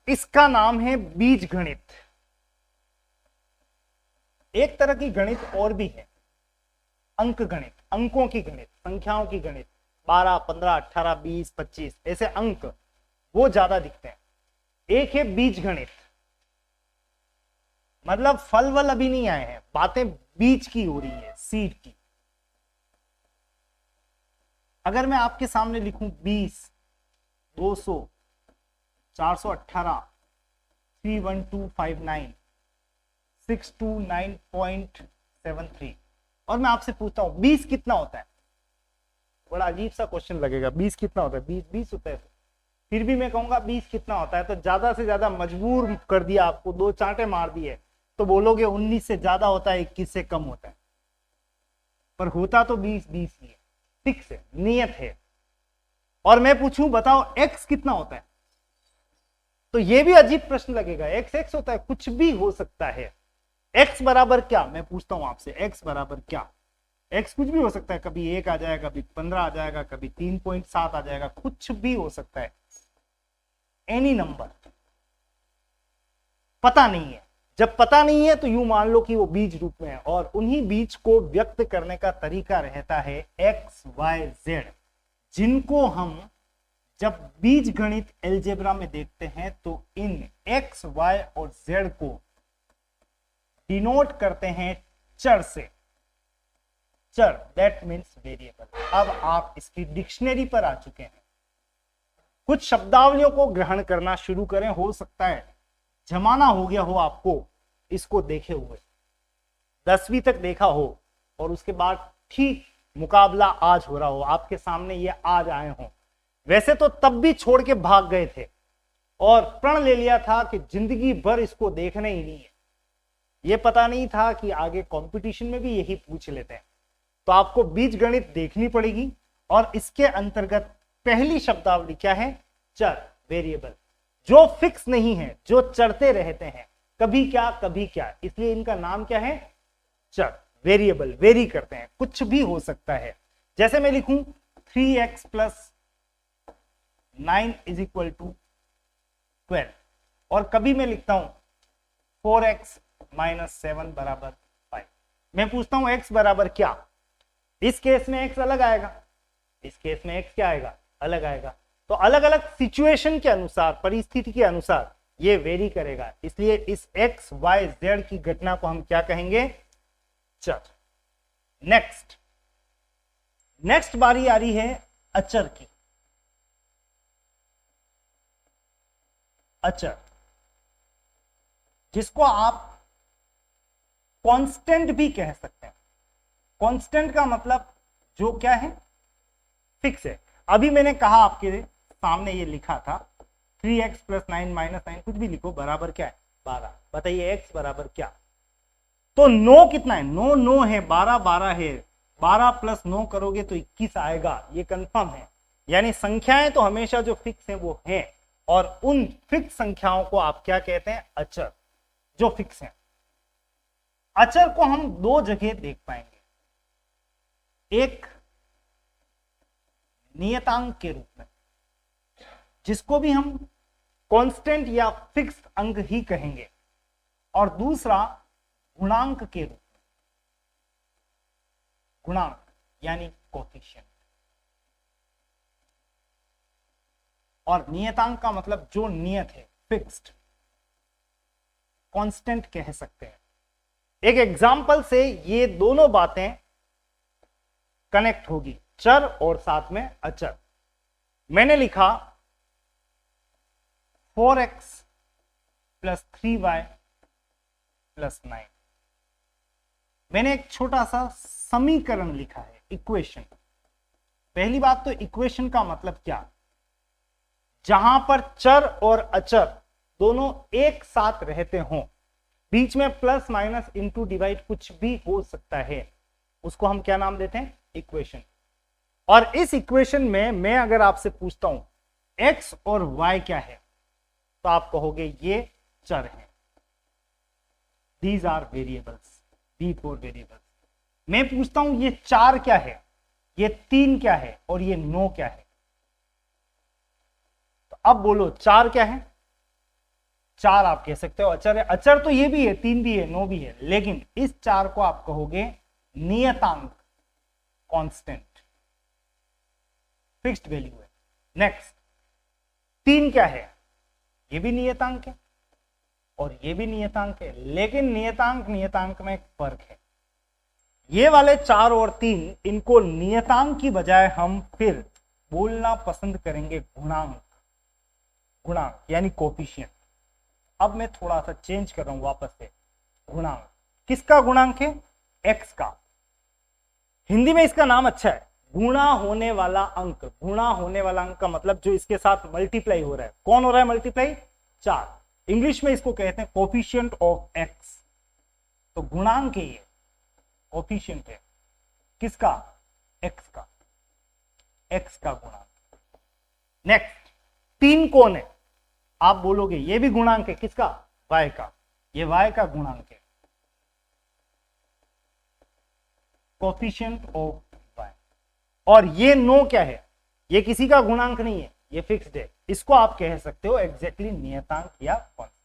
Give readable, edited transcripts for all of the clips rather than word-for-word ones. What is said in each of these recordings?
इसका नाम है बीजगणित। एक तरह की गणित और भी है, अंक गणित, अंकों की गणित, संख्याओं की गणित। 12, 15, 18, 20, 25 ऐसे अंक वो ज्यादा दिखते हैं। एक है बीजगणित, मतलब फल वल अभी नहीं आए हैं, बातें बीज की हो रही है, सीड की। अगर मैं आपके सामने लिखूं 20, 200, 418, 31259, 629.73 और मैं आपसे पूछता हूं 20 कितना होता है? बड़ा अजीब सा क्वेश्चन लगेगा, 20 कितना होता है? 20 होता है। फिर भी मैं कहूंगा 20 कितना होता है, तो ज्यादा से ज्यादा मजबूर कर दिया आपको, 2 चांटे मार दिए, तो बोलोगे 19 से ज्यादा होता है, 21 से कम होता है। पर होता तो 20 ही है, फिक्स है, नियत है। और मैं पूछूं बताओ x कितना होता है, तो ये भी अजीब प्रश्न लगेगा। x होता है, कुछ भी हो सकता है। x बराबर क्या, मैं पूछता हूं आपसे, x बराबर क्या? x कुछ भी हो सकता है, कभी 1 आ जाएगा, कभी 15 आ जाएगा, कभी 3.7 आ जाएगा, कुछ भी हो सकता है। एनी नंबर, पता नहीं है। जब पता नहीं है तो यूं मान लो कि वो बीज रूप में है, और उन्हीं बीज को व्यक्त करने का तरीका रहता है x, y, z, जिनको हम जब बीज गणित एलजेब्रा में देखते हैं तो इन x, y और z को डिनोट करते हैं चर से। चर दैट मीन्स वेरिएबल। अब आप इसकी डिक्शनरी पर आ चुके हैं, कुछ शब्दावलियों को ग्रहण करना शुरू करें। हो सकता है जमाना हो गया हो आपको इसको देखे हुए, 10वीं तक देखा हो, और उसके बाद ठीक मुकाबला आज हो रहा हो, आपके सामने ये आज आए हों। वैसे तो तब भी छोड़ के भाग गए थे और प्रण ले लिया था कि जिंदगी भर इसको देखना ही नहीं है। ये पता नहीं था कि आगे कंपटीशन में भी यही पूछ लेते हैं। तो आपको बीजगणित देखनी पड़ेगी, और इसके अंतर्गत पहली शब्दावली क्या है? चर, वेरिएबल, जो फिक्स नहीं है, जो चढ़ते रहते हैं, कभी क्या कभी क्या, इसलिए इनका नाम क्या है? चर, वेरिएबल, वेरी करते हैं, कुछ भी हो सकता है। जैसे मैं लिखूं 3x + 9 = 12, और कभी मैं लिखता हूं 4x - 7 = 5। मैं पूछता हूं x बराबर क्या? इस केस में x अलग आएगा, इस केस में x क्या आएगा? अलग आएगा। तो अलग अलग सिचुएशन के अनुसार, परिस्थिति के अनुसार ये वेरी करेगा, इसलिए इस x, y, z की घटना को हम क्या कहेंगे? चर। नेक्स्ट बारी आ रही है अचर की। अचर, जिसको आप कांस्टेंट भी कह सकते हैं। कांस्टेंट का मतलब जो क्या है? फिक्स है। अभी मैंने कहा आपके सामने ये लिखा था 3x + 9 - 9, कुछ भी लिखो, बराबर क्या है? 12। बताइए x बराबर क्या? तो 9 कितना है? 9 है, 12 है, 12 + 9 करोगे तो 21 आएगा, ये कंफर्म है। यानी संख्याएं तो हमेशा जो फिक्स है वो है, और उन फिक्स संख्याओं को आप क्या कहते हैं? अचर, जो फिक्स है। अचर को हम 2 जगह देख पाएंगे, एक नियतांक के रूप में, जिसको भी हम कांस्टेंट या फिक्स अंक ही कहेंगे, और दूसरा गुणांक के रूप में। गुणांक यानी कोएफिशिएंट, और नियतांक का मतलब जो नियत है, फिक्स्ड, कांस्टेंट कह सकते हैं। एक एग्जांपल से ये दोनों बातें कनेक्ट होगी, चर और साथ में अचर। मैंने लिखा 4x + 3y + 9। मैंने एक छोटा सा समीकरण लिखा है, इक्वेशन। पहली बात तो इक्वेशन का मतलब क्या? जहां पर चर और अचर दोनों एक साथ रहते हों, बीच में प्लस माइनस इंटू डिवाइड कुछ भी हो सकता है, उसको हम क्या नाम देते हैं? इक्वेशन। और इस इक्वेशन में मैं अगर आपसे पूछता हूं x और y क्या है, तो आप कहोगे ये चर है, these are variables, the 4 variables. मैं पूछता हूं ये 4 क्या है, ये 3 क्या है, और ये 9 क्या है। तो अब बोलो 4 क्या है? 4 आप कह सकते हो अचर है। अचर तो ये भी है, 3 भी है, 9 भी है, लेकिन इस 4 को आप कहोगे नियतांक, कांस्टेंट, फिक्स्ड वैल्यू है। नेक्स्ट 3 क्या है? ये भी नियतांक है और ये भी नियतांक है, लेकिन नियतांक नियतांक में एक फर्क है। ये वाले 4 और 3, इनको नियतांक की बजाय हम फिर बोलना पसंद करेंगे गुणांक। गुणांक यानी कोफिशिएंट। अब मैं थोड़ा सा चेंज कर रहा हूं वापस से। गुणांक किसका गुणांक है? एक्स का। हिंदी में इसका नाम अच्छा है, गुणा होने वाला अंक। गुणा होने वाला अंक का मतलब जो इसके साथ मल्टीप्लाई हो रहा है। कौन हो रहा है मल्टीप्लाई? 4। इंग्लिश में इसको कहते हैं कोफिशिएंट ऑफ एक्स। तो गुणांक है ये, कोफिशिएंट है किसका? एक्स का। एक्स का गुणांक। नेक्स्ट 3 कौन है? आप बोलोगे ये भी गुणांक है, किसका? y का। ये y का गुणांक है, कोफिशिएंट ऑफ y। और ये 9 क्या है? ये किसी का गुणांक नहीं है, ये फिक्स्ड है। इसको आप कह सकते हो एग्जैक्टली नियतांक या कांस्टेंट।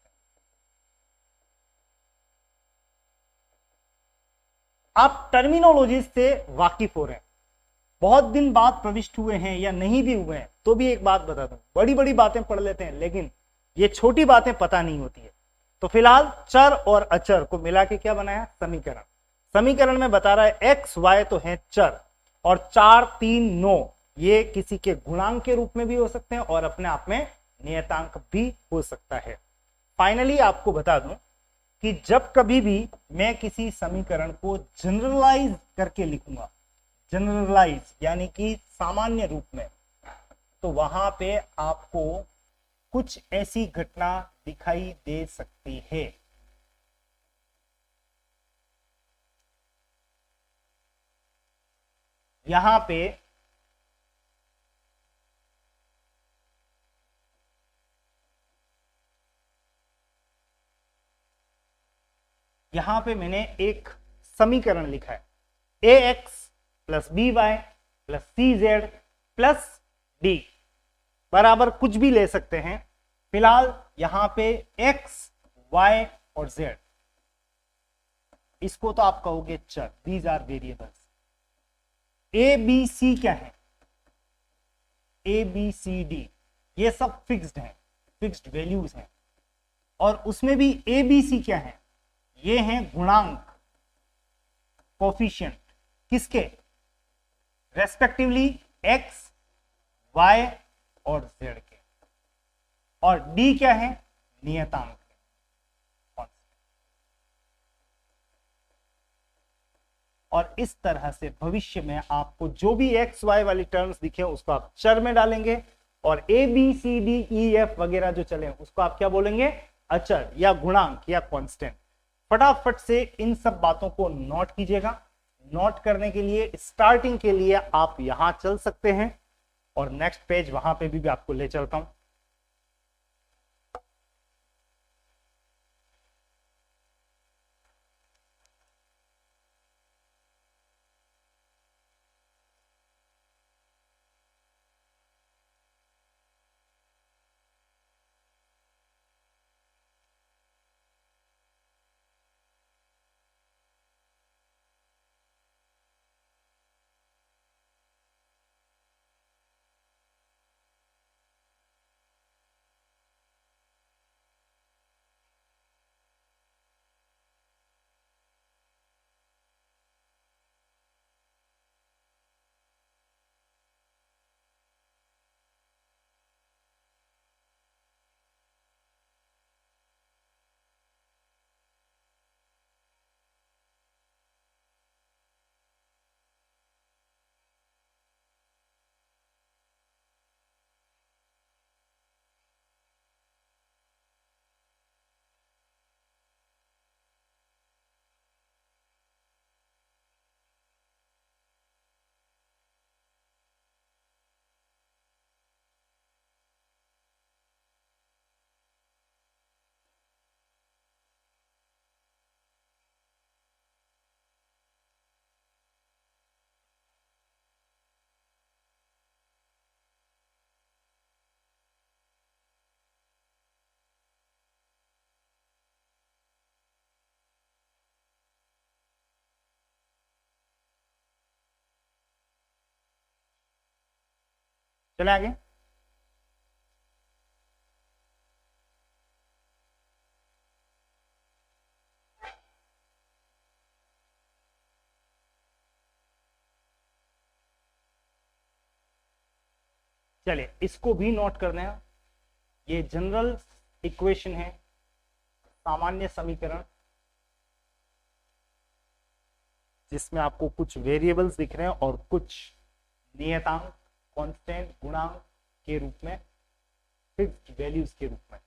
आप टर्मिनोलॉजी से वाकिफ हो रहे हैं, बहुत दिन बाद प्रविष्ट हुए हैं या नहीं भी हुए हैं, तो भी एक बात बता दूं, बड़ी बड़ी बातें पढ़ लेते हैं लेकिन ये छोटी बातें पता नहीं होती है। तो फिलहाल चर और अचर को मिला के क्या बनाया? समीकरण। समीकरण में बता रहा है एक्स वाई तो है चर, और 4 3 9 ये किसी के गुणांक के रूप में भी हो सकते हैं और अपने आप में नियतांक भी हो सकता है। फाइनली आपको बता दूं कि जब कभी भी मैं किसी समीकरण को जनरलाइज करके लिखूंगा, जनरलाइज यानी कि सामान्य रूप में, तो वहां पे आपको कुछ ऐसी घटना दिखाई दे सकती है। यहां पे मैंने एक समीकरण लिखा है, a x plus b y plus c z plus d बराबर कुछ भी ले सकते हैं। फिलहाल यहां पे x, y और z, इसको तो आप कहोगे चर, these are variables. A B C क्या है? ए बी सी डी ये सब फिक्स्ड हैं, फिक्स्ड वैल्यूज हैं। और उसमें भी ए बी सी क्या है? ये हैं गुणांक, कोफिशिएंट, किसके? रेस्पेक्टिवली x, y और z के। और d क्या है? नियतांक। और इस तरह से भविष्य में आपको जो भी एक्स वाई वाली टर्म्स दिखे उसको आप चर में डालेंगे, और A B C D E F वगैरह जो चले उसको आप क्या बोलेंगे? अचर या गुणांक या कांस्टेंट। फटाफट से इन सब बातों को नोट कीजिएगा। नोट करने के लिए स्टार्टिंग के लिए आप यहां चल सकते हैं और नेक्स्ट पेज वहां पे भी आपको ले चलता हूं। चले आगे। चलिए इसको भी नोट कर लें। ये जनरल इक्वेशन है, सामान्य समीकरण, जिसमें आपको कुछ वेरिएबल्स दिख रहे हैं और कुछ नियतांक, कांस्टेंट, गुणांक के रूप में, फिक्स्ड वैल्यूज के रूप में।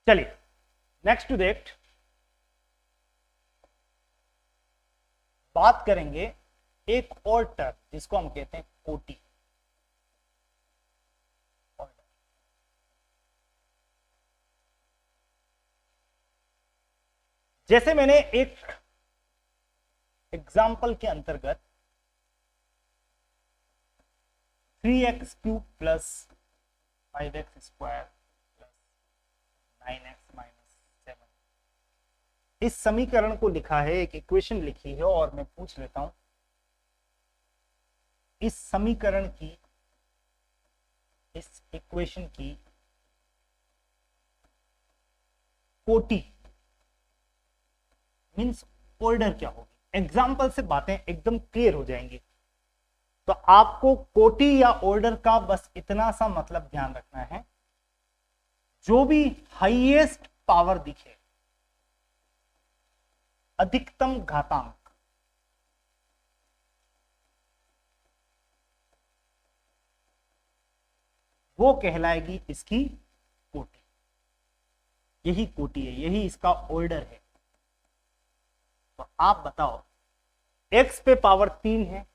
चलिए नेक्स्ट टू दैट बात करेंगे एक और टर्म जिसको हम कहते हैं कोटि। जैसे मैंने एक एग्जाम्पल के अंतर्गत 3x³ plus 5x² plus 9x minus 7 इस समीकरण को लिखा है, एक इक्वेशन लिखी है, और मैं पूछ लेता हूं इस समीकरण की, इस इक्वेशन की कोटि मींस ऑर्डर क्या होगी। एग्जाम्पल से बातें एकदम क्लियर हो जाएंगी। तो आपको कोटि या ऑर्डर का बस इतना सा मतलब ध्यान रखना है, जो भी हाईएस्ट पावर दिखे, अधिकतम घातांक, वो कहलाएगी इसकी कोटि। यही कोटि है, यही इसका ऑर्डर है। तो आप बताओ, x पे पावर 3 है,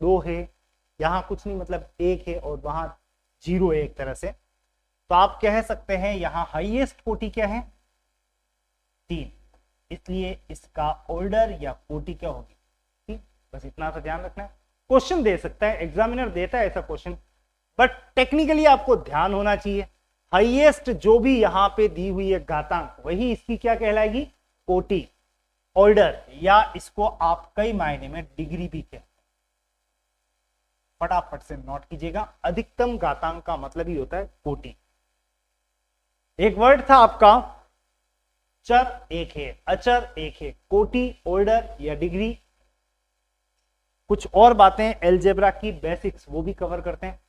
2 है, यहां कुछ नहीं, मतलब 1 है, और वहां 0 है एक तरह से। तो आप कह सकते हैं यहां हाईएस्ट कोटि क्या है, 3, इसलिए इसका ऑर्डर या कोटि क्या होगी, ठीक। बस इतना सा ध्यान रखना है। क्वेश्चन दे सकता है, एग्जामिनर देता है ऐसा क्वेश्चन, बट टेक्निकली आपको ध्यान होना चाहिए, हाईएस्ट जो भी यहां पे दी हुई है घातांक, वही इसकी क्या कहलाएगी, कोटि, ऑर्डर, या इसको आप कई मायने में डिग्री भी कहते हैं। फटाफट से नोट कीजिएगा, अधिकतम घातांक का मतलब ही होता है कोटि। एक वर्ड था आपका, चर एक है, अचर एक है, कोटि, ऑर्डर या डिग्री। कुछ और बातें एलजेब्रा की बेसिक्स वो भी कवर करते हैं।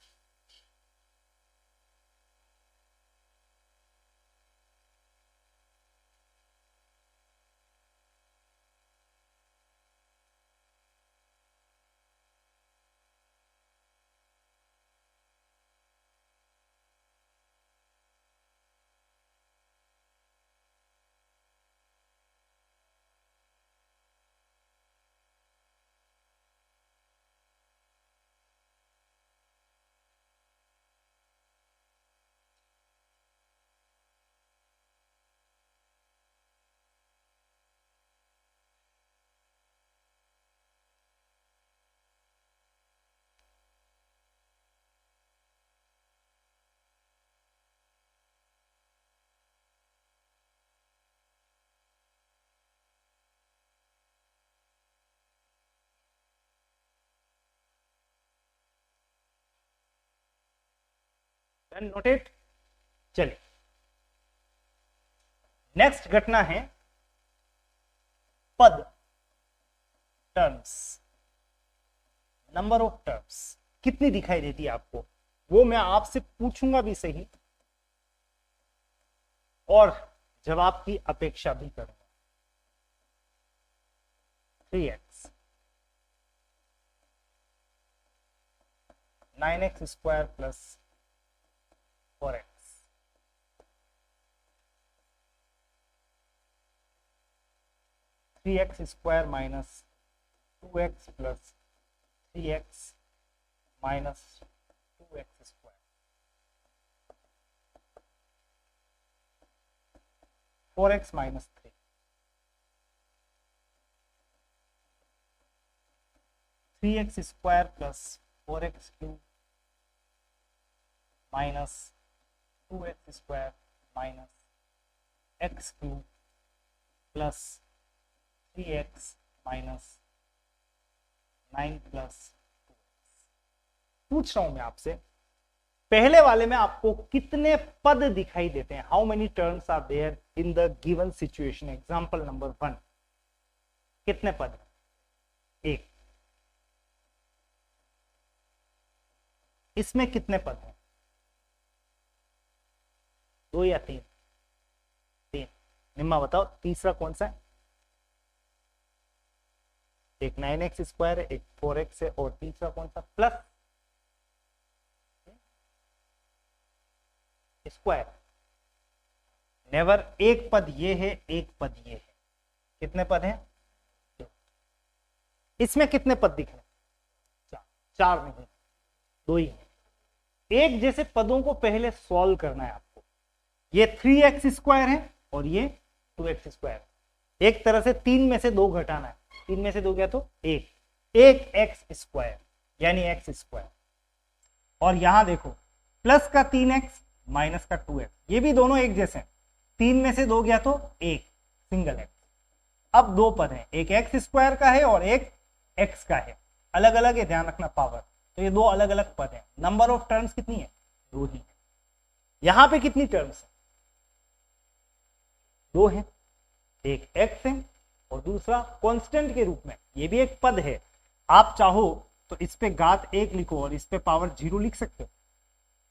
नोटेट। चलिए नेक्स्ट घटना है पद, टर्म्स, नंबर ऑफ टर्म्स कितनी दिखाई देती है आपको, वो मैं आपसे पूछूंगा भी सही और जवाब की अपेक्षा भी करूंगा। 3x 9x square plus 4x 3x square minus 2x plus 3x minus 2x square 4x minus 3 3x square plus 4x cube minus 2x square minus x cube plus 3x minus 9 plus 2x। पूछ रहा हूं मैं आपसे, पहले वाले में आपको कितने पद दिखाई देते हैं? How many terms are there in the given situation? Example number 1, कितने पद? एक। इसमें कितने पद हैं? 2 या 3? 3। निम्मा बताओ तीसरा कौन सा है? एक 9x स्क्वायर है, एक 4x है, और तीसरा कौन सा? Plus square. नेवर एक पद ये है, एक पद ये है। कितने पद हैं? 2। इसमें कितने पद दिख रहे हैं? 4 नहीं, 2 ही हैं। एक जैसे पदों को पहले सॉल्व करना है आपको। ये 3x स्क्वायर है और ये 2x स्क्वायर। एक तरह से 3 में से 2 घटाना है। 3 में से 2 गया तो 1 x स्क्वायर यानी x स्क्वायर। और यहां देखो प्लस का 3x माइनस का 2x, ये भी दोनों एक जैसे हैं। 3 में से 2 गया तो 1 सिंगल x। अब 2 पद हैं, एक x स्क्वायर का है और एक x का है। अलग अलग है, ध्यान रखना पावर। तो ये 2 अलग अलग पद हैं। नंबर ऑफ टर्म्स कितनी है? 2 ही है। यहां पे कितनी टर्म्स है? 2 है। एक x है और दूसरा कांस्टेंट के रूप में, ये भी एक पद है। आप चाहो तो इस पे घात 1 लिखो और इस पे पावर 0 लिख सकते हो।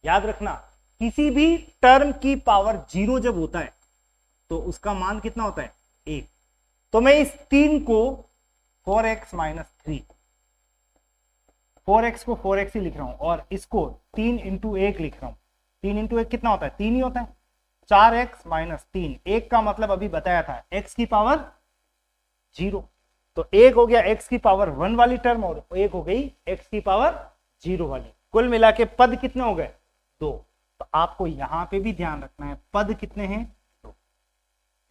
याद रखना, किसी भी टर्म की पावर 0 जब होता है तो उसका मान कितना होता है? 1। तो मैं इस 3 को 4x माइनस 3, 4x को 4x ही लिख रहा हूं और इसको 3 इंटू 1 लिख रहा हूं। 3 इंटू 1 कितना होता है? 3 ही होता है। 4x माइनस 3, 1 का मतलब अभी बताया था x की पावर 0। तो 1 हो गया x की पावर 1 वाली टर्म और 1 हो गई x की पावर 0 वाली। कुल मिला के पद कितने हो गए? 2। तो आपको यहां पे भी ध्यान रखना है, पद कितने हैं? 2।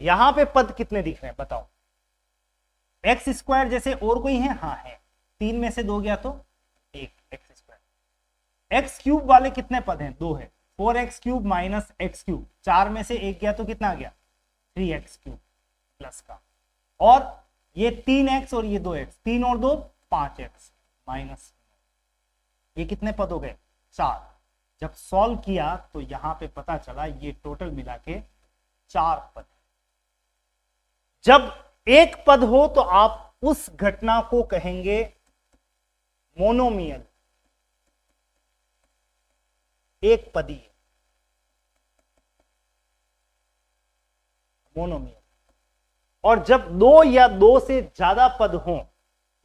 यहां पे पद कितने दिख रहे हैं बताओ? एक्स स्क्वायर जैसे और कोई है? हाँ है। 3 में से 2 गया तो 1 एक्स स्क्वायर। एक्स क्यूब वाले कितने पद हैं? 2 है। 4x cube minus x cube, 4 में से 1 गया तो कितना आ गया? 3x क्यूब प्लस का, और ये 3x और ये 2x, 3 और 2 5x माइनस, ये कितने पद हो गए? 4। जब सॉल्व किया तो यहां पे पता चला ये टोटल मिला के 4 पद। जब एक पद हो तो आप उस घटना को कहेंगे मोनोमियल, एक पदी, मोनोमियल। और जब 2 या 2 से ज्यादा पद हों,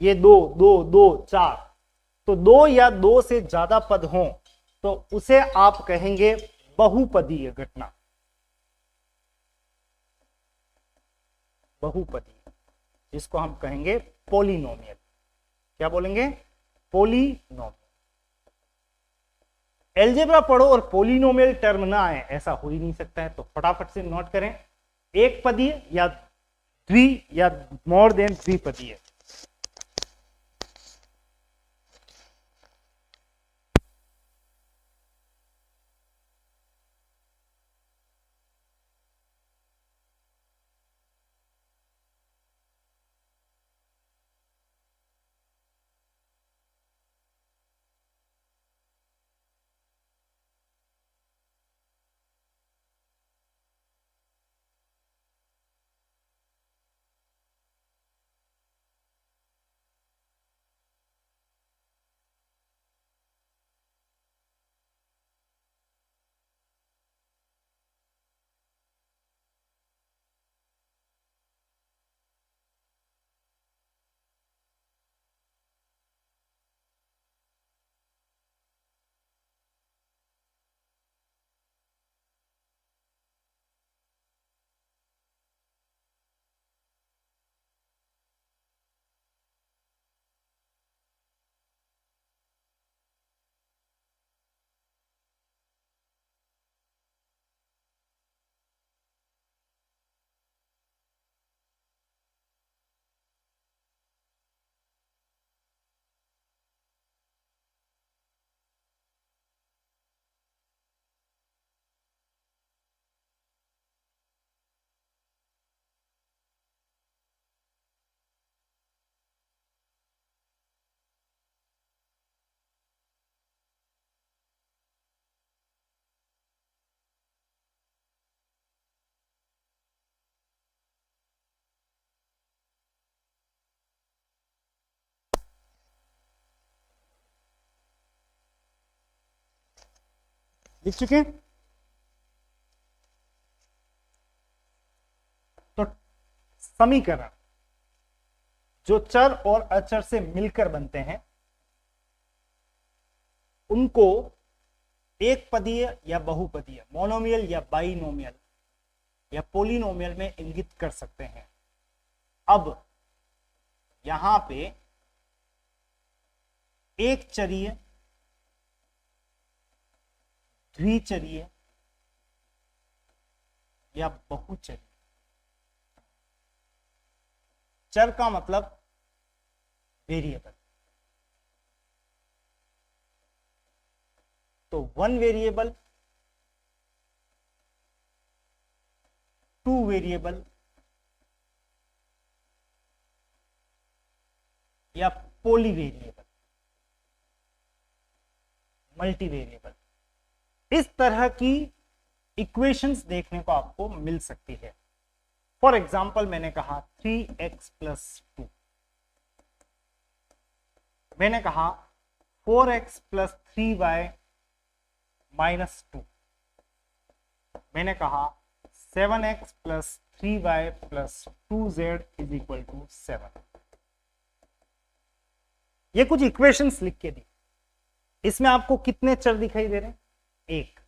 ये 2 2 2 4, तो 2 या 2 से ज्यादा पद हों तो उसे आप कहेंगे बहुपदीय घटना, बहुपदीय, जिसको हम कहेंगे पॉलिनोमियल। क्या बोलेंगे? पॉलिनोमियल। एलजेब्रा पढ़ो और पॉलिनोमियल टर्म ना आए, ऐसा हो ही नहीं सकता है। तो फटाफट से नोट करें, एक पदीय या द्वि या मोर देन द्विपदीय। लिख चुके हैं? तो समीकरण जो चर और अचर से मिलकर बनते हैं उनको एक पदीय या बहुपदीय, मोनोमियल या बाइनोमियल या पोलिनोमियल में इंगित कर सकते हैं। अब यहां पे एक चरीय, द्विचरीय या बहुचरीय, चर का मतलब वेरिएबल, तो 1 वेरिएबल, 2 वेरिएबल या पोली वेरिएबल, मल्टी वेरिएबल, इस तरह की इक्वेशंस देखने को आपको मिल सकती है। फॉर एग्जाम्पल मैंने कहा 3x प्लस 2, मैंने कहा 4x प्लस 3y माइनस 2, मैंने कहा 7x plus 3y plus 2z is equal to 7। ये कुछ इक्वेशंस लिख के दी। इसमें आपको कितने चर दिखाई दे रहे हैं? एक।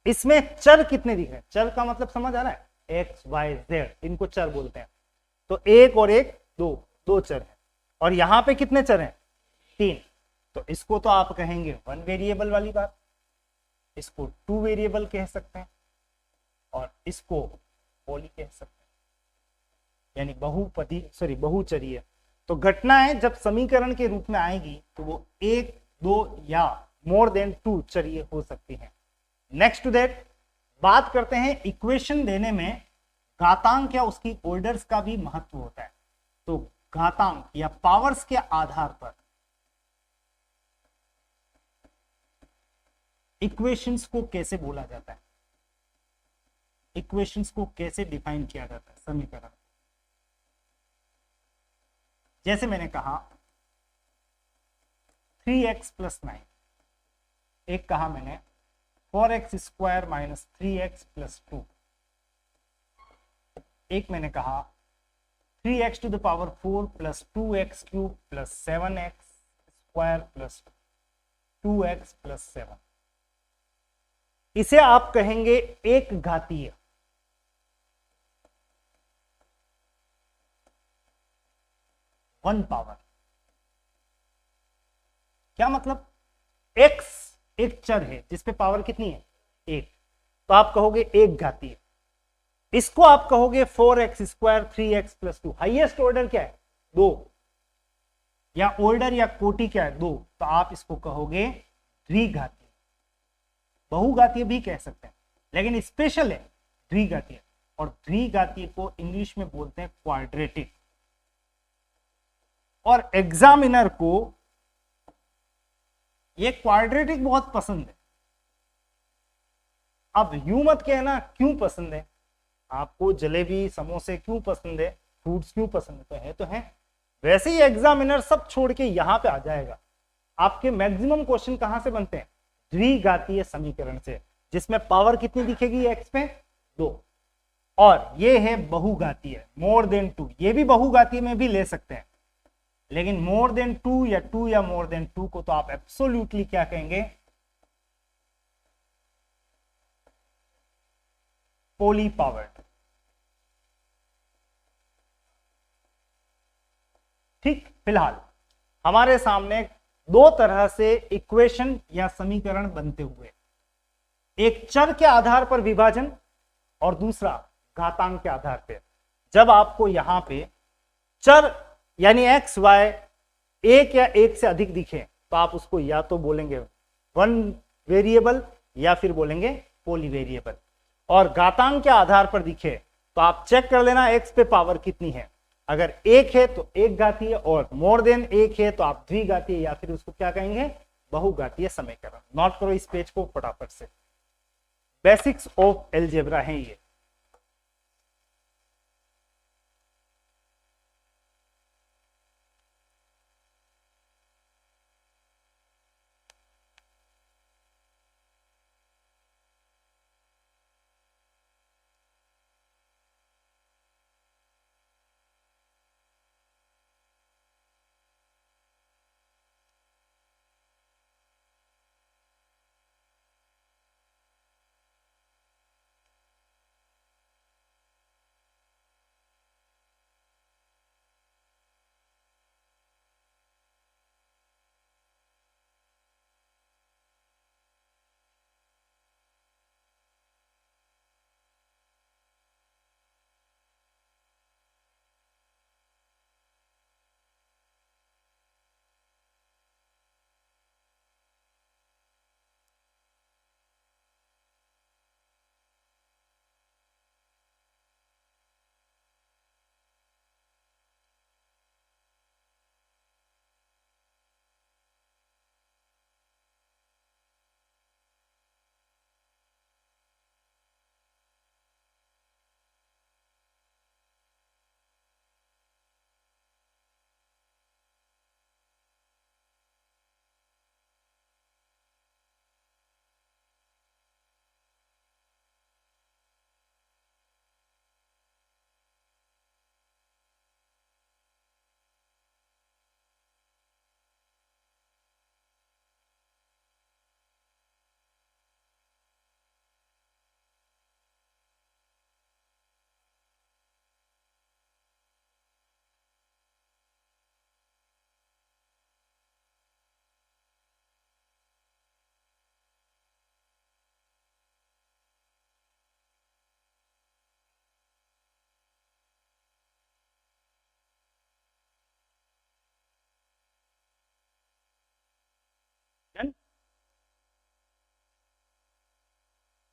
इसमें चर कितने दिख रहे हैं? चर का मतलब समझ आ रहा है? एक्स वाई जेड, इनको चर बोलते हैं। तो एक और एक, दो चर हैं। और यहां पे कितने चर हैं? 3। तो इसको तो आप कहेंगे 1 वेरिएबल वाली बात, इसको 2 वेरिएबल कह सकते हैं और इसको पोली कह सकते हैं, यानी बहुचरीय। तो घटनाएं जब समीकरण के रूप में आएगी तो वो 1, 2 या मोर देन 2 चरीय हो सकती हैं। नेक्स्ट टू दैट बात करते हैं इक्वेशन देने में घातांक या उसकी ऑर्डर्स का भी महत्व होता है। तो घातांक या पावर्स के आधार पर इक्वेशंस को कैसे बोला जाता है, इक्वेशंस को कैसे डिफाइन किया जाता है समीकरण। जैसे मैंने कहा 3x प्लस 9, एक कहा मैंने 4x square minus 3x plus 2, एक मैंने कहा 3x to the power 4 plus 2x cube plus 7x square plus 2x plus 7। इसे आप कहेंगे एक घातीय। वन पावर क्या मतलब? x एक चर है जिसपे पावर कितनी है? 1, तो आप कहोगे एक घातीय। इसको आप कहोगे 4x square 3x plus 2। Highest order क्या है? 2, या ऑर्डर या कोटि क्या है? 2, तो आप इसको कहोगे द्विघातीय। बहुघातीय भी कह सकते हैं, लेकिन स्पेशल है द्विघातीय। और द्विघातीय को इंग्लिश में बोलते हैं क्वाड्रेटिक। और एग्जामिनर को ये क्वाड्रेटिक बहुत पसंद है। अब यूं मत कहना क्यों पसंद है, आपको जलेबी समोसे क्यों पसंद है, फ्रूट्स क्यों पसंद है, तो है। वैसे ही एग्जामिनर सब छोड़ के यहां पे आ जाएगा। आपके मैक्सिमम क्वेश्चन कहां से बनते हैं? द्विघातीय समीकरण से, जिसमें पावर कितनी दिखेगी एक्स पे? 2। और ये है बहुघातीय, मोर देन 2। ये भी बहुघातीय में भी ले सकते हैं, लेकिन मोर देन 2 या 2 या मोर देन 2 को तो आप एब्सोल्युटली क्या कहेंगे? पोली पावर्ड। ठीक, फिलहाल हमारे सामने दो तरह से इक्वेशन या समीकरण बनते हुए, एक चर के आधार पर विभाजन और दूसरा घातांक के आधार पर। जब आपको यहां पे चर यानी एक्स वाई एक या एक से अधिक दिखे तो आप उसको या तो बोलेंगे 1 वेरिएबल या फिर बोलेंगे पोली वेरिएबल। और घातांक के आधार पर दिखे तो आप चेक कर लेना एक्स पे पावर कितनी है। अगर एक है तो एक घातीय, और मोर देन एक है तो आप द्विघातीय या फिर उसको क्या कहेंगे? बहुघातीय समीकरण। नोट करो इस पेज को फटाफट से, बेसिक्स ऑफ एलजेब्रा है ये।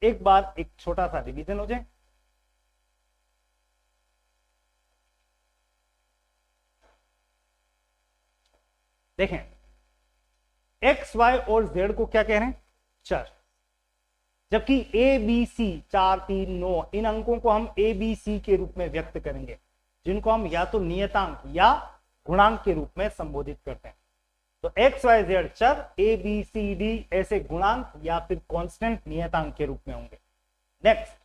एक बार एक छोटा सा रिवीजन हो जाए। देखें, एक्स वाई और जेड को क्या कह रहे हैं? चर। जबकि ए बी सी 4 3 9 इन अंकों को हम ए बी सी के रूप में व्यक्त करेंगे, जिनको हम या तो नियतांक या गुणांक के रूप में संबोधित करते हैं। तो एक्स वाई जेड चर, ए बी सी डी ऐसे गुणांक या फिर कांस्टेंट नियतांक के रूप में होंगे। नेक्स्ट,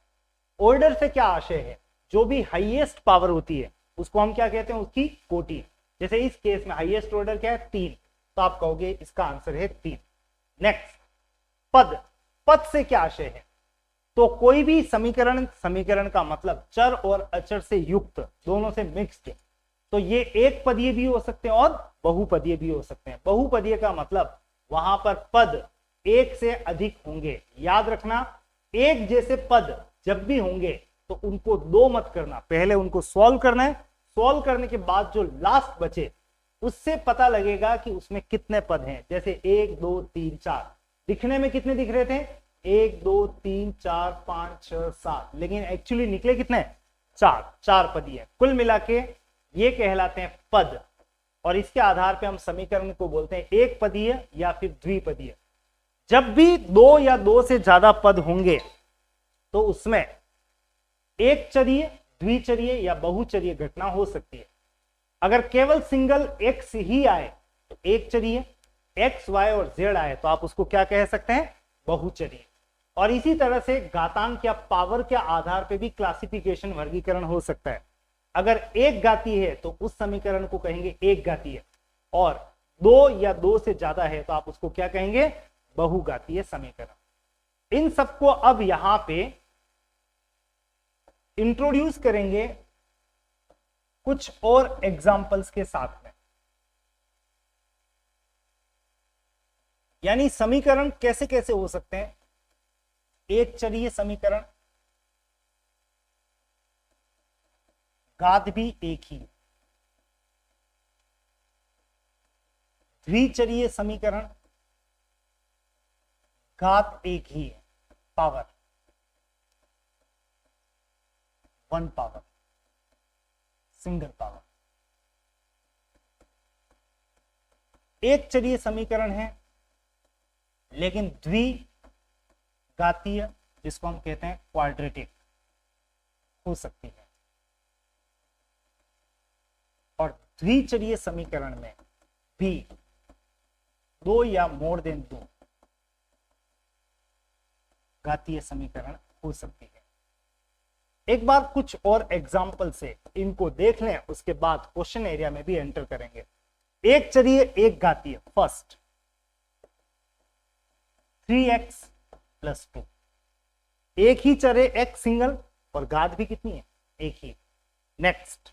ऑर्डर से क्या आशय है? जो भी हाईएस्ट पावर होती है उसको हम क्या कहते हैं? उसकी कोटि। जैसे इस केस में हाईएस्ट ऑर्डर क्या है? 3, तो आप कहोगे इसका आंसर है 3। नेक्स्ट, पद। पद से क्या आशय है? तो कोई भी समीकरण, समीकरण का मतलब चर और अचर से युक्त, दोनों से मिक्स्ड, तो ये एक पदीय भी हो सकते हैं और बहुपदीय भी हो सकते हैं। बहुपदीय का मतलब वहां पर पद एक से अधिक होंगे। याद रखना, एक जैसे पद जब भी होंगे तो उनको दो मत करना, पहले उनको सॉल्व करना है। सॉल्व करने के बाद जो लास्ट बचे उससे पता लगेगा कि उसमें कितने पद हैं। जैसे 1 2 3 4, दिखने में कितने दिख रहे थे? 1 2 3 4 5 6 7, लेकिन एक्चुअली निकले कितने? 4 पदीय है। कुल मिला के ये कहलाते हैं पद, और इसके आधार पे हम समीकरण को बोलते हैं एक पदीय या फिर द्विपदीय। जब भी 2 या 2 से ज्यादा पद होंगे तो उसमें एक चरीय, द्विचरीय या बहुचरीय घटना हो सकती है। अगर केवल सिंगल एक्स ही आए तो एक चरीय, एक्स वाई और जेड आए तो आप उसको क्या कह सकते हैं? बहुचरीय। और इसी तरह से घातांक या पावर के आधार पे भी क्लासिफिकेशन, वर्गीकरण हो सकता है। अगर एक घाती है तो उस समीकरण को कहेंगे एक घातीय, और 2 या 2 से ज्यादा है तो आप उसको क्या कहेंगे? बहुघातीय समीकरण। इन सबको अब यहां पे इंट्रोड्यूस करेंगे कुछ और एग्जाम्पल्स के साथ में। यानी समीकरण कैसे कैसे हो सकते हैं? एक चरीय समीकरण, घात भी एक ही। द्विचरीय समीकरण, घात एक ही है, पावर 1 पावर, सिंगल पावर। एक चरीय समीकरण है लेकिन द्विघातीय, जिसको हम कहते हैं क्वाड्रेटिक, हो सकती है। और द्विचरीय समीकरण में भी 2 या मोर देन 2 घातीय समीकरण हो सकती है। एक बार कुछ और एग्जाम्पल से इनको देख लें, उसके बाद क्वेश्चन एरिया में भी एंटर करेंगे। एक चरीय एक घातीय, फर्स्ट 3x + 2, एक ही चर है x सिंगल, और घात भी कितनी है? एक ही। नेक्स्ट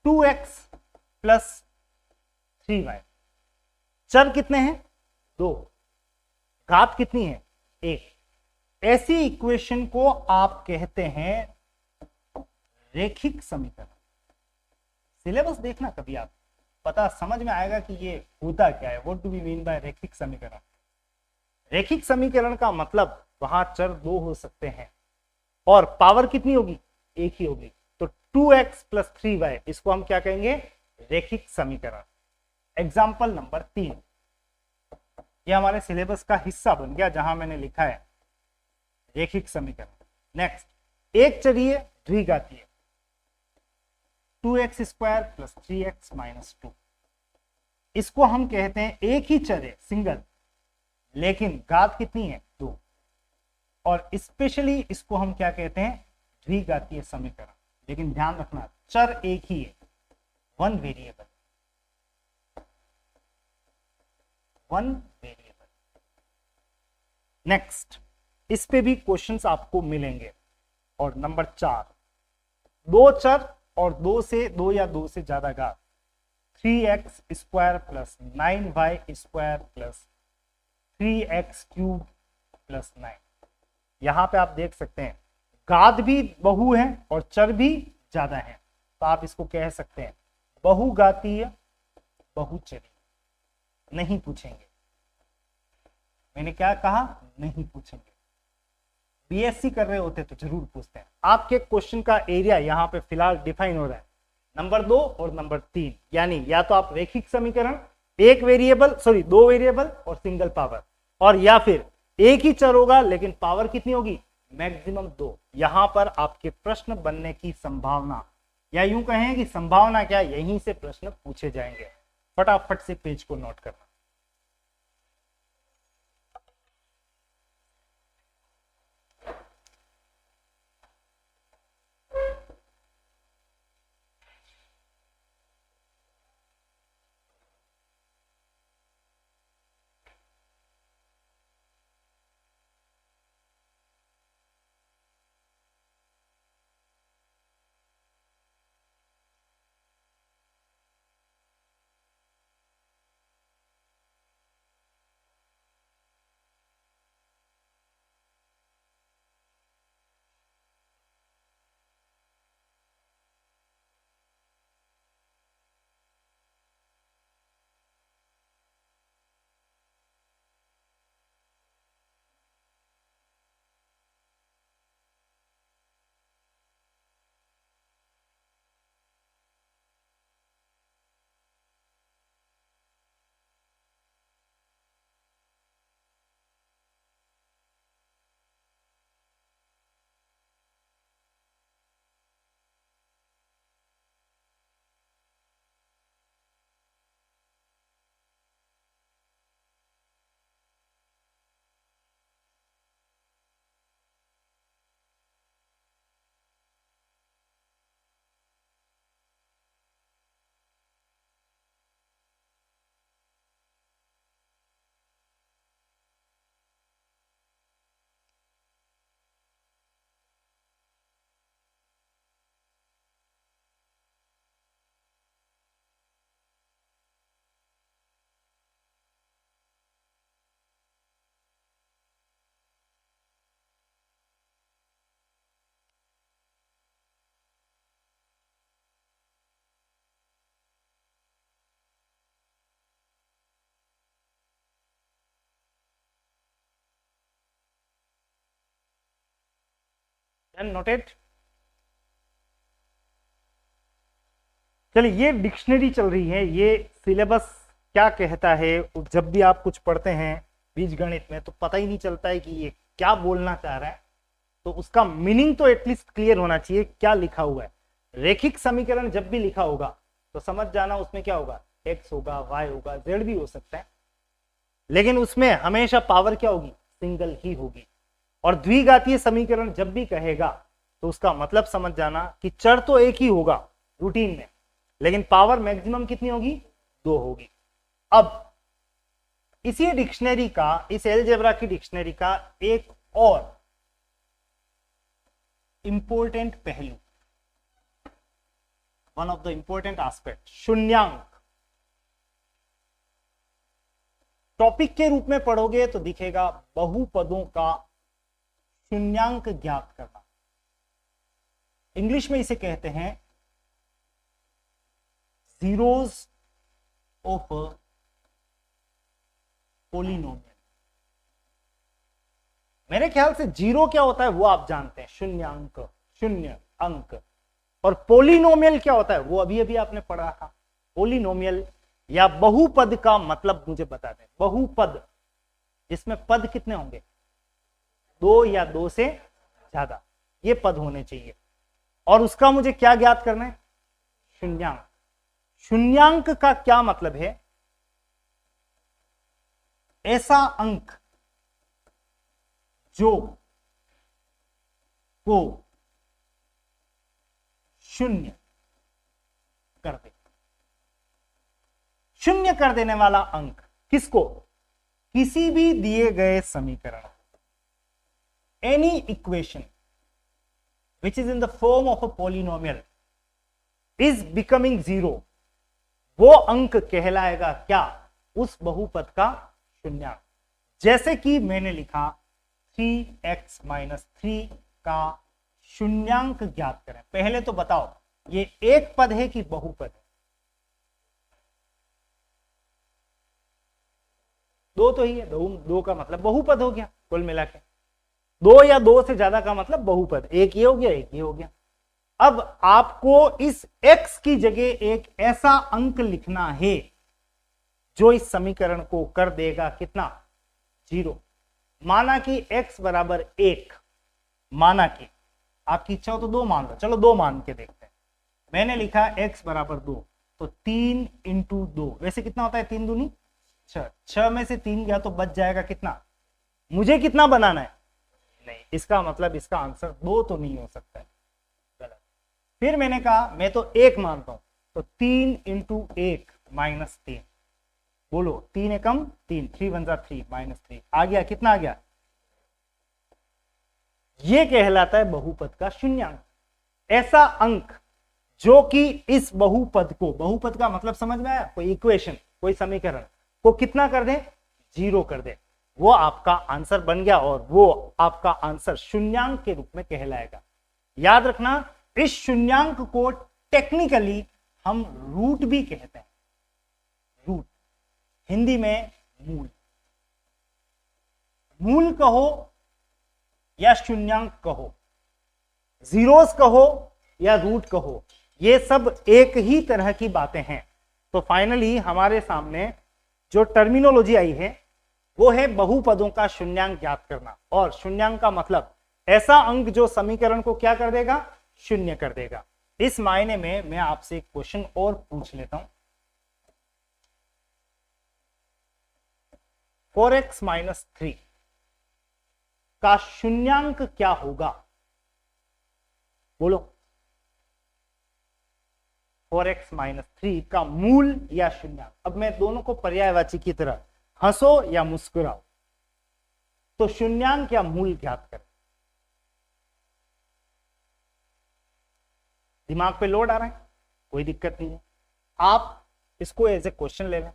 2x + 3y, चर कितने हैं? 2, घात कितनी है? 1। ऐसी इक्वेशन को आप कहते हैं रेखिक समीकरण। सिलेबस देखना कभी आप, पता समझ में आएगा कि ये होता क्या है। What do we mean by रेखिक समीकरण? रेखिक समीकरण का मतलब वहां चर 2 हो सकते हैं और पावर कितनी होगी? एक ही होगी। तो 2x + 3y, इसको हम क्या कहेंगे? रेखिक समीकरण। एग्जाम्पल नंबर 3, ये हमारे सिलेबस का हिस्सा बन गया जहां मैंने लिखा है रेखिक समीकरण। नेक्स्ट, एक चरीय द्विघातीय, 2x² + 3x - 2, इसको हम कहते हैं एक ही चर है सिंगल, लेकिन घात कितनी है? 2। और स्पेशली इसको हम क्या कहते हैं? द्विघातीय समीकरण। लेकिन ध्यान रखना, चर एक ही है, 1 वेरिएबल, 1 वेरिएबल। नेक्स्ट, इस पे भी क्वेश्चंस आपको मिलेंगे। और नंबर 4, 2 चर और 2 या 2 से ज्यादा घात, 3x² + 9y² + 3x³ + 9। यहां पे आप देख सकते हैं घात भी बहु है और चर भी ज्यादा है, तो आप इसको कह सकते हैं बहुघातीय बहुचरी। नहीं पूछेंगे, मैंने क्या कहा, नहीं पूछेंगे। बीएससी कर रहे होते तो जरूर पूछते हैं। आपके क्वेश्चन का एरिया यहाँ पे फिलहाल डिफाइन हो रहा है, नंबर 2 और नंबर 3, यानी या तो आप रैखिक समीकरण, एक वेरिएबल सॉरी 2 वेरिएबल और सिंगल पावर, और या फिर एक ही चर होगा लेकिन पावर कितनी होगी, मैक्सिमम 2। यहां पर आपके प्रश्न बनने की संभावना, या यूं कहें कि संभावना क्या, यहीं से प्रश्न पूछे जाएंगे। फटाफट से पेज को नोट करना। नोटेड। चलिए, ये डिक्शनरी चल रही है, ये सिलेबस क्या कहता है। जब भी आप कुछ पढ़ते हैं बीजगणित में तो पता ही नहीं चलता है कि ये क्या बोलना चाह रहा है, तो उसका मीनिंग तो एटलीस्ट क्लियर होना चाहिए क्या लिखा हुआ है। रैखिक समीकरण जब भी लिखा होगा तो समझ जाना उसमें क्या होगा, एक्स होगा, वाई होगा, जेड भी हो सकता है, लेकिन उसमें हमेशा पावर क्या होगी, सिंगल ही होगी। और द्विघातीय समीकरण जब भी कहेगा तो उसका मतलब समझ जाना कि चर तो एक ही होगा रूटीन में, लेकिन पावर मैक्सिमम कितनी होगी, 2 होगी। अब इसी डिक्शनरी का, इस एलजेब्रा की डिक्शनरी का एक और इंपॉर्टेंट पहलू, one of the important aspect, शून्यांक। टॉपिक के रूप में पढ़ोगे तो दिखेगा बहुपदों का शून्यांक ज्ञात करना। इंग्लिश में इसे कहते हैं जीरोज ऑफ पोलिनोमियल। मेरे ख्याल से जीरो क्या होता है वो आप जानते हैं, शून्यांक, शून्य अंक। और पोलिनोमियल क्या होता है वो अभी अभी आपने पढ़ा था। पोलिनोमियल या बहुपद का मतलब मुझे बता दें। बहुपद जिसमें पद कितने होंगे, 2 या 2 से ज्यादा, ये पद होने चाहिए। और उसका मुझे क्या ज्ञात करना है, शून्यांक। शून्यांक का क्या मतलब है, ऐसा अंक जो को शून्य कर दे। शून्य कर देने वाला अंक किसको, किसी भी दिए गए समीकरण, any equation which is in the form of a polynomial is becoming 0, वो अंक कहलाएगा क्या, उस बहुपद का शून्यांक। जैसे कि मैंने लिखा 3x - 3 का शून्यांक ज्ञात करें। पहले तो बताओ ये एक पद है कि बहुपद है, दो तो ही है, दो दो का मतलब बहुपद हो गया कुल मिला के। दो या दो से ज्यादा का मतलब बहुपद, एक ये हो गया एक ये हो गया। अब आपको इस x की जगह एक ऐसा अंक लिखना है जो इस समीकरण को कर देगा कितना, 0। माना कि x बराबर 1, माना कि आपकी इच्छा हो तो 2 मान लो, चलो 2 मान के देखते हैं। मैंने लिखा x बराबर 2, तो 3 इंटू 2, वैसे कितना होता है 3 दूनी 6, 6 में से 3 गया तो बच जाएगा कितना, मुझे कितना बनाना है, नहीं, इसका मतलब इसका आंसर 2 तो नहीं हो सकता है, गलत। फिर मैंने कहा मैं तो 1 मानता हूं, तो 3 इंटू 1 माइनस 3, बोलो 3 एकम 3, 3 वन जा 3 माइनस 3 आ गया, कितना आ गया, यह कहलाता है बहुपद का शून्यांक। ऐसा अंक जो कि इस बहुपद को, बहुपद का मतलब समझ में आया, कोई इक्वेशन कोई समीकरण को कितना कर दे, 0 कर दे, वो आपका आंसर बन गया और वो आपका आंसर शून्यांक के रूप में कहलाएगा। याद रखना, इस शून्यांक को टेक्निकली हम रूट भी कहते हैं, रूट, हिंदी में मूल। मूल कहो या शून्यांक कहो, जीरोस कहो या रूट कहो, ये सब एक ही तरह की बातें हैं। तो फाइनली हमारे सामने जो टर्मिनोलॉजी आई है वो है बहुपदों का शून्यांक ज्ञात करना। और शून्यांक का मतलब ऐसा अंक जो समीकरण को क्या कर देगा, शून्य कर देगा। इस मायने में मैं आपसे एक क्वेश्चन और पूछ लेता हूं, 4x माइनस 3 का शून्यांक क्या होगा, बोलो। 4x माइनस 3 का मूल या शून्यांक। अब मैं दोनों को पर्यायवाची की तरह हंसो या मुस्कुराओ, तो शून्यांक या मूल ज्ञात करें। दिमाग पे लोड आ रहा है, कोई दिक्कत नहीं है, आप इसको एज ए क्वेश्चन ले लें।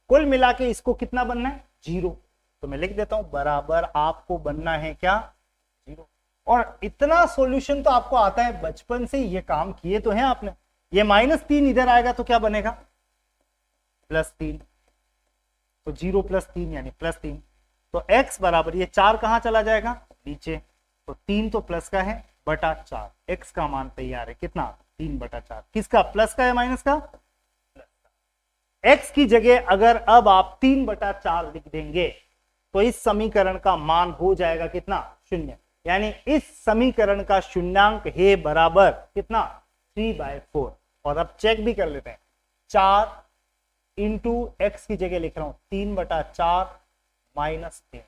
कुल मिला के इसको कितना बनना है, 0। तो मैं लिख देता हूं बराबर आपको बनना है क्या, 0। और इतना सॉल्यूशन तो आपको आता है, बचपन से ये काम किए तो हैं आपने। ये -3 इधर आएगा तो क्या बनेगा, +3, तो 0 + 3 यानी +3। तो x बराबर, ये 4 कहां चला जाएगा, नीचे, तो 3 तो प्लस का है बटा 4, x का मान तैयार है कितना, 3/4। किसका, प्लस का या माइनस का, x की जगह अगर अब आप 3/4 लिख देंगे तो इस समीकरण का मान हो जाएगा कितना, 0। यानी इस समीकरण का शून्यांक है बराबर कितना, 3/4। और अब चेक भी कर लेते हैं, 4 इंटू एक्स की जगह लिख रहा हूं 3/4 -3।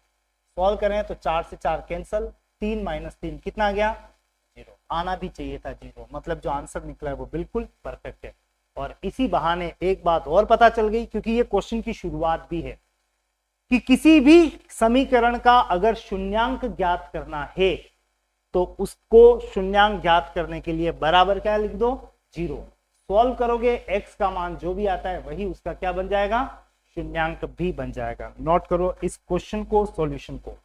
सॉल्व करें तो 4 से 4 कैंसल, 3 - 3 कितना आ गया, 0। आना भी चाहिए था 0, मतलब जो आंसर निकला है वो बिल्कुल परफेक्ट है। और इसी बहाने एक बात और पता चल गई, क्योंकि ये क्वेश्चन की शुरुआत भी है, कि किसी भी समीकरण का अगर शून्यांक ज्ञात करना है तो उसको शून्यांक ज्ञात करने के लिए बराबर क्या लिख दो, 0। सॉल्व करोगे x का मान जो भी आता है वही उसका क्या बन जाएगा, शून्यांक भी बन जाएगा। नोट करो इस क्वेश्चन को, सॉल्यूशन को।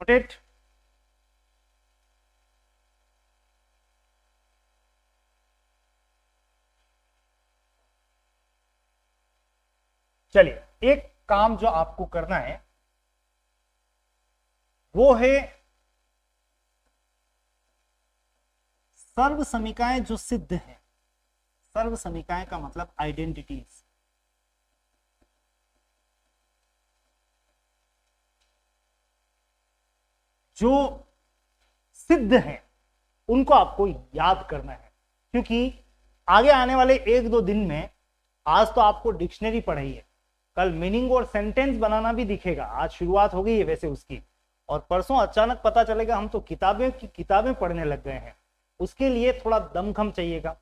नोटेड। चलिए एक काम जो आपको करना है वो है सर्व समीकाएं जो सिद्ध हैं। सर्व समीकाएं का मतलब आइडेंटिटीज। जो सिद्ध हैं उनको आपको याद करना है, क्योंकि आगे आने वाले एक दो दिन में, आज तो आपको डिक्शनरी पढ़ाई है, कल मीनिंग और सेंटेंस बनाना भी दिखेगा। आज शुरुआत हो गई है वैसे उसकी, और परसों अचानक पता चलेगा हम तो किताबें की किताबें पढ़ने लग गए हैं। उसके लिए थोड़ा दमखम चाहिएगा।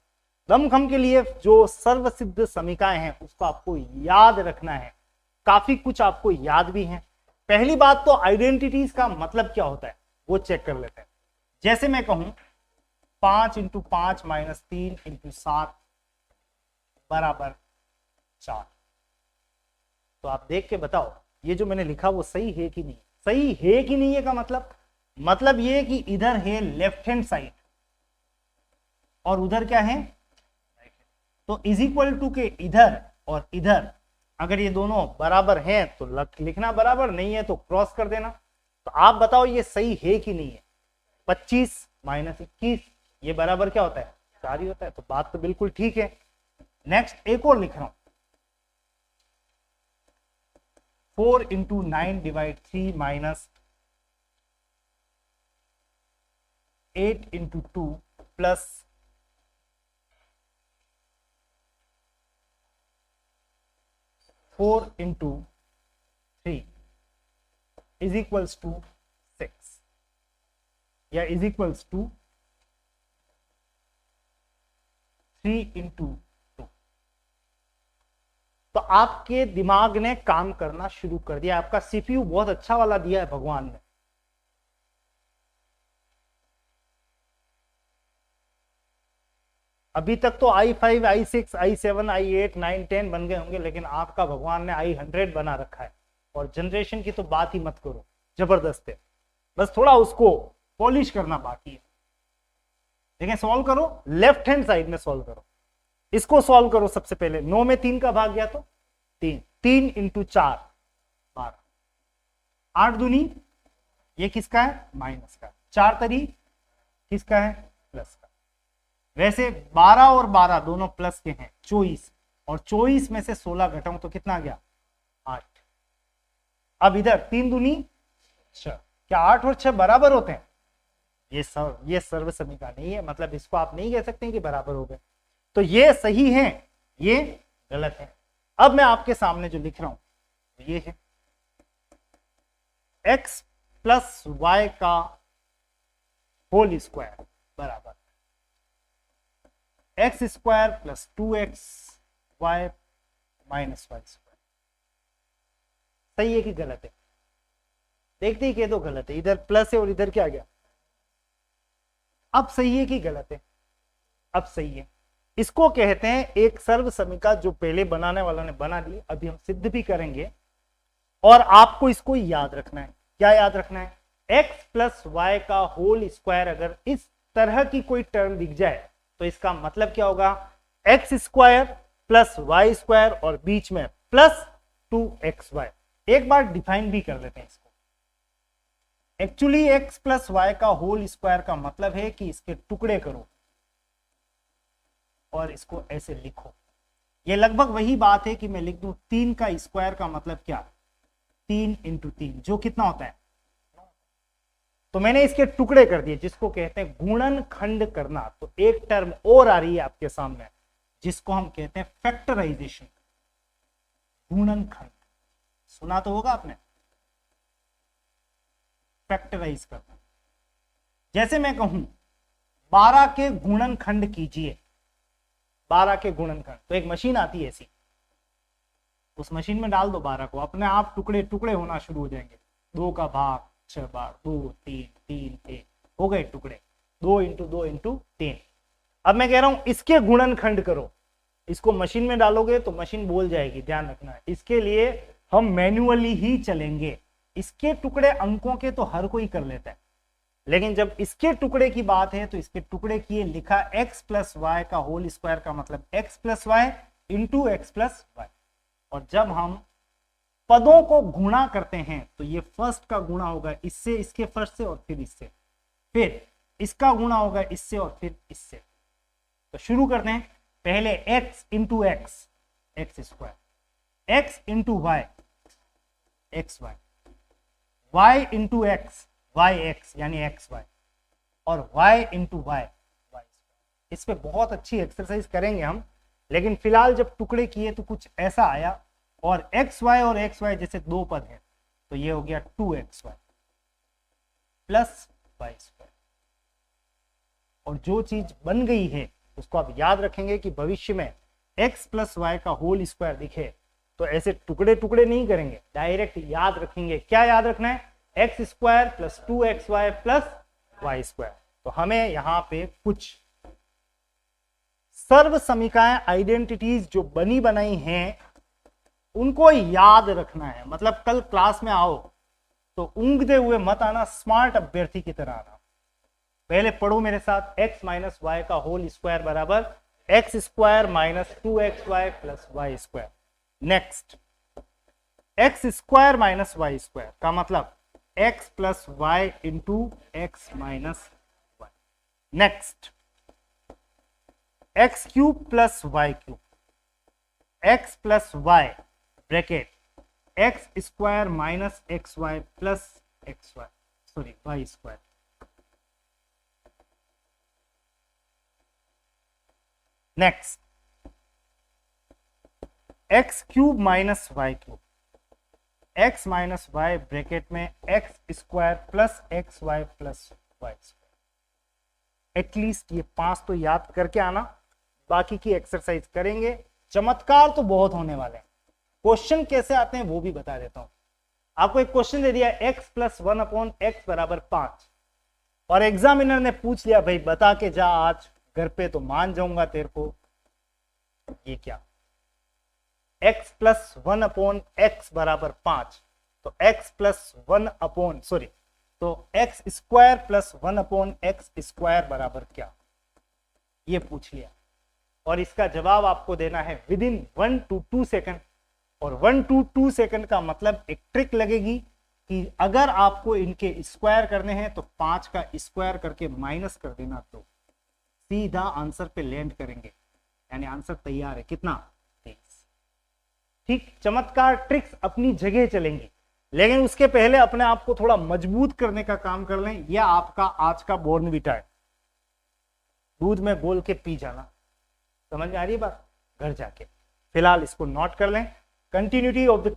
दमखम के लिए जो सर्वसिद्ध समीकाएं हैं उसको आपको याद रखना है। काफी कुछ आपको याद भी है। पहली बात तो आइडेंटिटीज का मतलब क्या होता है वो चेक कर लेते हैं। जैसे मैं कहूं 5 × 5 - 3 × 7 बराबर 4, तो आप देख के बताओ ये जो मैंने लिखा वो सही है कि नहीं। सही है कि नहीं है का मतलब ये है कि इधर है लेफ्ट हैंड साइड और उधर क्या है, तो इज इक्वल टू के इधर और इधर अगर ये दोनों बराबर हैं तो लिखना बराबर, नहीं है तो क्रॉस कर देना। तो आप बताओ ये सही है कि नहीं है। 25 - 21 ये बराबर क्या होता है, 4 ही होता है। तो बात तो बिल्कुल ठीक है। नेक्स्ट एक और लिख रहा हूं, 4 × 9 / 3 - 8 × 2 प्लस 4 × 3 इज इक्वल्स टू 6 या इज इक्वल्स टू 3 × 2। तो आपके दिमाग ने काम करना शुरू कर दिया। आपका सीपीयू बहुत अच्छा वाला दिया है भगवान ने। अभी तक तो i5, i6, i7, i8, 9, 10 बन गए होंगे, लेकिन आपका भगवान ने i100 बना रखा है। और जनरेशन की तो बात ही मत करो, जबरदस्त है। बस थोड़ा उसको पॉलिश करना बाकी है। देखें, सॉल्व करो, लेफ्ट हैंड साइड में सॉल्व करो। इसको सॉल्व करो सबसे पहले। 9 में 3 का भाग गया तो 3, 3 × 4 12, 8 दूनी ये किसका है, माइनस का। 4 तरी किसका है, प्लस का। वैसे 12 और 12 दोनों प्लस के हैं, 24, और 24 में से 16 घटाऊं तो कितना गया, 8। अब इधर 3 दूनी 6, क्या 8 और 6 बराबर होते हैं? ये सर्व समीका नहीं है, मतलब इसको आप नहीं कह सकते कि बराबर हो गए। तो ये सही है, ये गलत है। अब मैं आपके सामने जो लिख रहा हूं तो ये है x + y का होल स्क्वायर बराबर x² + 2xy - y²। सही है कि गलत है? देखते ही कह दो गलत है। इधर प्लस है और इधर क्या गया। अब सही है कि गलत है? अब सही है। इसको कहते हैं एक सर्व समीका जो पहले बनाने वाला ने बना दी। अभी हम सिद्ध भी करेंगे और आपको इसको याद रखना है। क्या याद रखना है? x + y का होल स्क्वायर अगर इस तरह की कोई टर्म दिख जाए तो इसका मतलब क्या होगा, x² + y² और बीच में प्लस 2xy। एक बार डिफाइन भी कर लेते हैं इसको। एक्चुअली x + y का होल स्क्वायर का मतलब है कि इसके टुकड़े करो और इसको ऐसे लिखो। ये लगभग वही बात है कि मैं लिख दूं 3 का स्क्वायर का मतलब क्या, 3 × 3 जो कितना होता है। तो मैंने इसके टुकड़े कर दिए, जिसको कहते हैं गुणनखंड करना। तो एक टर्म और आ रही है आपके सामने जिसको हम कहते हैं फैक्टराइजेशन, गुणनखंड। सुना तो होगा आपने, फैक्टराइज करना। जैसे मैं कहूं 12 के गुणनखंड कीजिए, 12 के गुणनखंड, तो एक मशीन आती है ऐसी, उस मशीन में डाल दो 12 को, अपने आप टुकड़े टुकड़े होना शुरू हो जाएंगे। 2 का भाग 6 बार, 2 3 3 1 हो गए टुकड़े। 2 × 2 × 3। अब मैं कह रहा हूं इसके गुणनखंड करो। इसको मशीन में डालोगे तो मशीन बोल जाएगी, ध्यान रखना है। इसके लिए हम मैन्युअली ही चलेंगे। इसके टुकड़े अंकों के तो हर कोई कर लेता है, लेकिन जब इसके टुकड़े की बात है तो इसके टुकड़े की लिखा x प्लस वाई का होल स्क्वायर का मतलब x plus y into x plus y. और जब हम पदों को गुणा करते हैं तो ये फर्स्ट का गुणा होगा इससे, इसके फर्स्ट से और फिर इससे, फिर इसका गुणा होगा इससे और फिर इससे। तो शुरू करते हैं। पहले x into x, x square, x into y, x y, y into x, y x यानी एक्स वाई, और y इंटू वाई, वाई। इस पे बहुत अच्छी एक्सरसाइज करेंगे हम, लेकिन फिलहाल जब टुकड़े किए तो कुछ ऐसा आया, और एक्स वाई और एक्स वाई जैसे दो पद हैं तो ये हो गया 2xy प्लस वाई स्क्वायर। और जो चीज बन गई है उसको आप याद रखेंगे कि भविष्य में x प्लस वाई का होल स्क्वायर दिखे तो ऐसे टुकड़े टुकड़े नहीं करेंगे, डायरेक्ट याद रखेंगे। क्या याद रखना है? X square plus 2xy plus y square. तो हमें यहाँ पे कुछ सर्व समीकरण आइडेंटिटीज जो बनी बनाई हैं उनको याद रखना है। मतलब कल क्लास में आओ तो ऊँघते हुए मत आना, स्मार्ट अभ्यर्थी की तरह आना। पहले पढ़ो मेरे साथ, x माइनस वाई का होल स्क्वायर बराबर x square minus 2xy plus y square. Next, x square minus y square का मतलब x plus y into x minus y. Next, x cube plus y cube, x plus y bracket x square minus x y plus x y, sorry y square. Next, x cube minus y cube, x minus y bracket में x square plus x y plus y square. At least ये 5 तो याद करके आना, बाकी की exercise करेंगे। चमत्कार तो बहुत होने वाले हैं। क्वेश्चन कैसे आते हैं वो भी बता देता हूं। आपको एक क्वेश्चन दे दिया x प्लस 1/x बराबर 5, और एग्जामिनर ने पूछ लिया भाई बता के जा आज घर पे, तो मान जाऊंगा तेरे को। ये क्या, x प्लस 1/x बराबर 5, तो x प्लस 1 सॉरी तो x square plus 1/x square बराबर क्या, ये पूछ लिया। और इसका जवाब आपको देना है विद इन 1 to 2 सेकंड। और 1 to 2 सेकंड का मतलब एक ट्रिक लगेगी कि अगर आपको इनके स्क्वायर करने हैं तो 5 का स्क्वायर करके माइनस कर देना, तो सीधा आंसर पे लैंड करेंगे, यानी आंसर तैयार है। कितना? 23। ठीक, चमत्कार ट्रिक्स अपनी जगह चलेंगी, लेकिन उसके पहले अपने आप को थोड़ा मजबूत करने का काम कर लें। यह आपका आज का बॉर्नवीटा है, दूध में घोल के पी जाना। समझ में आ रही है बात? घर जाके फिलहाल इसको नोट कर लें। Continuity of the